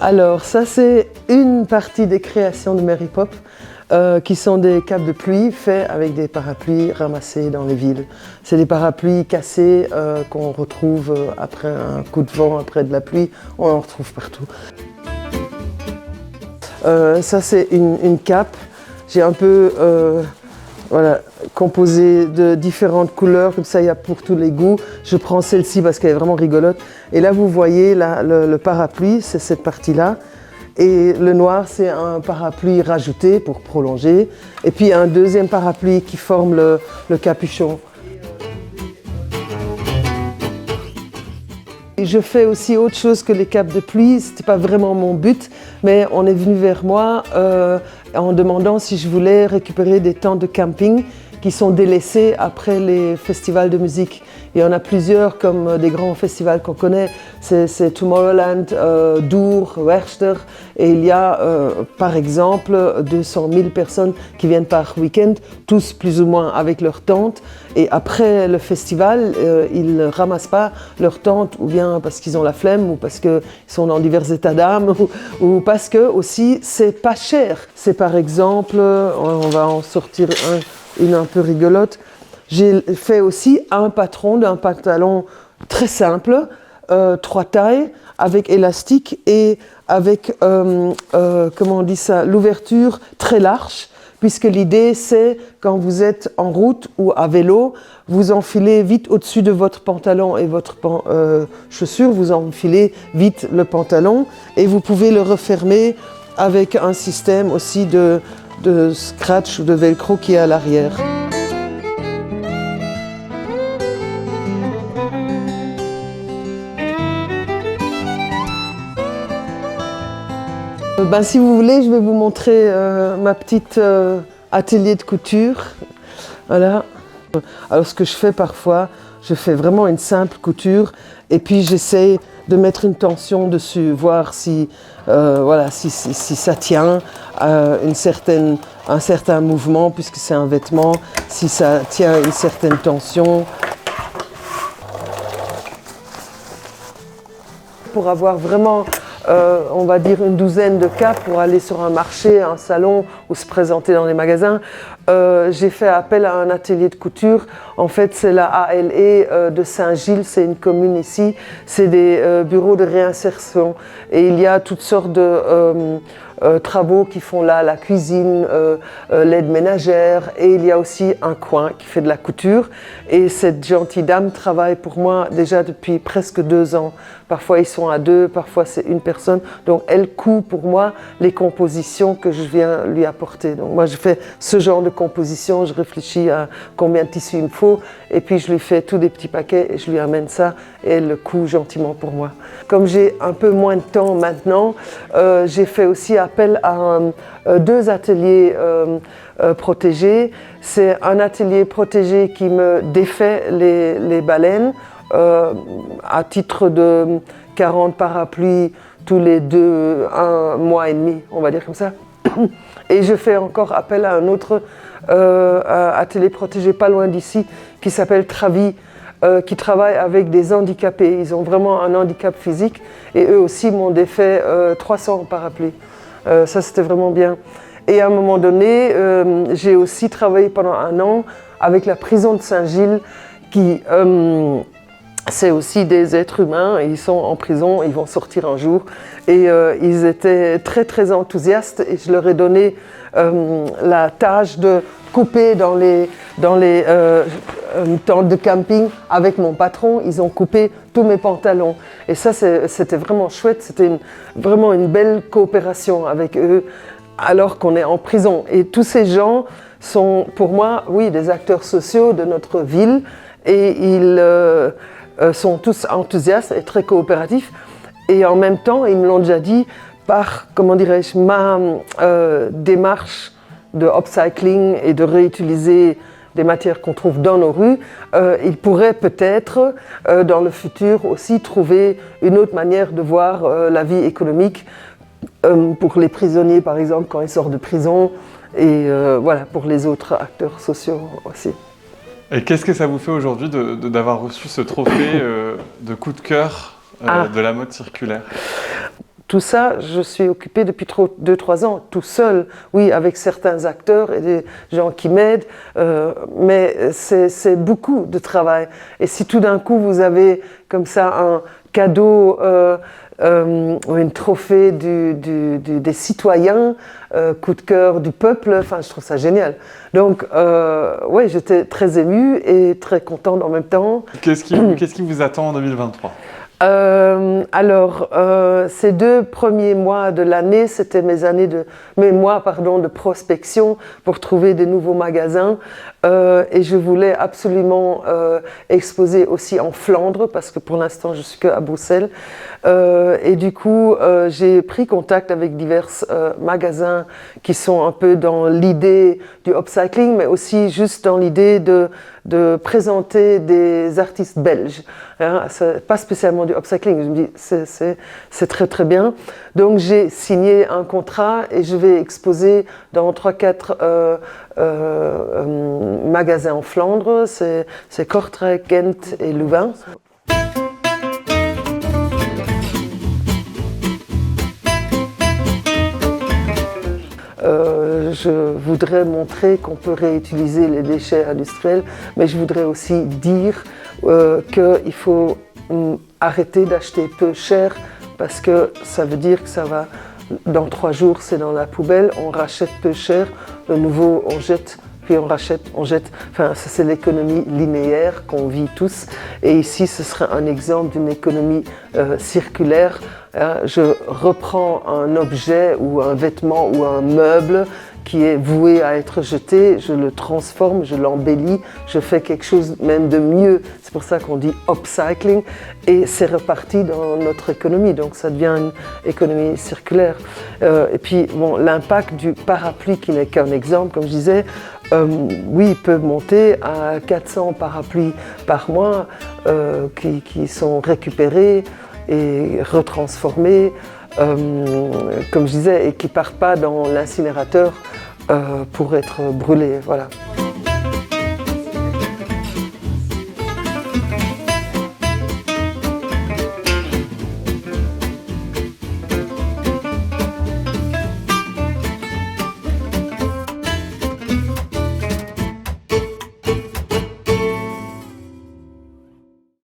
Alors, ça c'est une partie des créations de Mary Pop, qui sont des capes de pluie faits avec des parapluies ramassés dans les villes. C'est des parapluies cassés qu'on retrouve après un coup de vent, après de la pluie, on en retrouve partout. Ça c'est une cape, j'ai un peu voilà, composé de différentes couleurs, comme ça il y a pour tous les goûts. Je prends celle-ci parce qu'elle est vraiment rigolote. Et là vous voyez le parapluie, c'est cette partie-là. Et le noir c'est un parapluie rajouté pour prolonger. Et puis un deuxième parapluie qui forme le capuchon. Je fais aussi autre chose que les capes de pluie, ce n'était pas vraiment mon but, mais on est venu vers moi en demandant si je voulais récupérer des tentes de camping qui sont délaissées après les festivals de musique. Il y en a plusieurs comme des grands festivals qu'on connaît, c'est Tomorrowland, Dour, Werchter, et il y a par exemple 200 000 personnes qui viennent par week-end, tous plus ou moins avec leur tente, et après le festival, ils ne ramassent pas leur tente, ou bien parce qu'ils ont la flemme, ou parce qu'ils sont dans divers états d'âme, ou parce que aussi c'est pas cher. C'est par exemple, on va en sortir une un peu rigolote. J'ai fait aussi un patron d'un pantalon très simple, 3 tailles, avec élastique et avec, comment on dit ça, l'ouverture très large, puisque l'idée c'est, quand vous êtes en route ou à vélo, vous enfilez vite au-dessus de votre pantalon et votre chaussure, vous enfilez vite le pantalon et vous pouvez le refermer avec un système aussi de scratch ou de velcro qui est à l'arrière. Si vous voulez, je vais vous montrer ma petite atelier de couture. Voilà. Alors ce que je fais parfois, je fais vraiment une simple couture et puis j'essaie de mettre une tension dessus, voir si, voilà, si ça tient un certain mouvement, puisque c'est un vêtement, si ça tient une certaine tension. Pour avoir vraiment, on va dire, une douzaine de capes pour aller sur un marché, un salon ou se présenter dans les magasins, j'ai fait appel à un atelier de couture. En fait, c'est la ALE de Saint-Gilles, c'est une commune ici. C'est des bureaux de réinsertion et il y a toutes sortes de travaux qui font là la cuisine, l'aide ménagère, et il y a aussi un coin qui fait de la couture. Et cette gentille dame travaille pour moi déjà depuis presque 2 ans. Parfois ils sont à 2, parfois c'est une personne. Donc elle coud pour moi les compositions que je viens lui apporter. Donc moi je fais ce genre de composition, je réfléchis à combien de tissus il me faut, et puis je lui fais tous des petits paquets et je lui amène ça et elle le coud gentiment pour moi. Comme j'ai un peu moins de temps maintenant, j'ai fait aussi appel à 2 ateliers protégés. C'est un atelier protégé qui me défait les baleines à titre de 40 parapluies tous les 1 mois et demi, on va dire comme ça. Et je fais encore appel à un autre atelier protégé pas loin d'ici qui s'appelle Travi, qui travaille avec des handicapés. Ils ont vraiment un handicap physique et eux aussi m'ont défait 300 parapluies. Ça c'était vraiment bien. Et à un moment donné, j'ai aussi travaillé pendant 1 an avec la prison de Saint-Gilles qui c'est aussi des êtres humains, ils sont en prison, ils vont sortir un jour et ils étaient très très enthousiastes et je leur ai donné la tâche de couper dans les tentes de camping avec mon patron. Ils ont coupé tous mes pantalons et ça c'était vraiment chouette, c'était vraiment une belle coopération avec eux alors qu'on est en prison. Et tous ces gens sont pour moi, oui, des acteurs sociaux de notre ville et ils sont tous enthousiastes et très coopératifs. Et en même temps, ils me l'ont déjà dit, par, comment dirais-je, ma démarche de upcycling et de réutiliser des matières qu'on trouve dans nos rues, ils pourraient peut-être dans le futur aussi trouver une autre manière de voir la vie économique pour les prisonniers par exemple quand ils sortent de prison et voilà, pour les autres acteurs sociaux aussi. Et qu'est-ce que ça vous fait aujourd'hui d'avoir reçu ce trophée de coup de cœur de la mode circulaire ? tout ça, je suis occupée depuis 2-3 ans, tout seul, oui, avec certains acteurs et des gens qui m'aident, mais c'est beaucoup de travail. Et si tout d'un coup vous avez comme ça un cadeau, une trophée des citoyens, coup de cœur du peuple, enfin je trouve ça génial. Donc ouais, j'étais très émue et très contente en même temps. Qu'est-ce qui vous attend en 2023? Alors, ces 2 premiers mois de l'année, c'était mes mois de prospection pour trouver des nouveaux magasins. Et je voulais absolument exposer aussi en Flandre, parce que pour l'instant, je suis qu'à Bruxelles. Et du coup, j'ai pris contact avec divers magasins qui sont un peu dans l'idée du upcycling, mais aussi juste dans l'idée de présenter des artistes belges. Hein, pas spécialement du upcycling, je me dis c'est très très bien. Donc j'ai signé un contrat et je vais exposer dans 3-4 magasins en Flandre, c'est Kortrijk, Ghent et Louvain. Je voudrais montrer qu'on peut réutiliser les déchets industriels, mais je voudrais aussi dire qu'il faut arrêter d'acheter peu cher, parce que ça veut dire que ça va, dans 3 jours c'est dans la poubelle, on rachète peu cher, le nouveau on jette, puis on rachète, on jette. Enfin, ça c'est l'économie linéaire qu'on vit tous. Et ici, ce serait un exemple d'une économie circulaire. Je reprends un objet ou un vêtement ou un meuble qui est voué à être jeté, je le transforme, je l'embellis, je fais quelque chose même de mieux. C'est pour ça qu'on dit upcycling, et c'est reparti dans notre économie, donc ça devient une économie circulaire. Et puis bon, l'impact du parapluie, qui n'est qu'un exemple, comme je disais, oui, il peut monter à 400 parapluies par mois qui sont récupérés et retransformés, comme je disais, et qui ne partent pas dans l'incinérateur pour être brûlés. Voilà.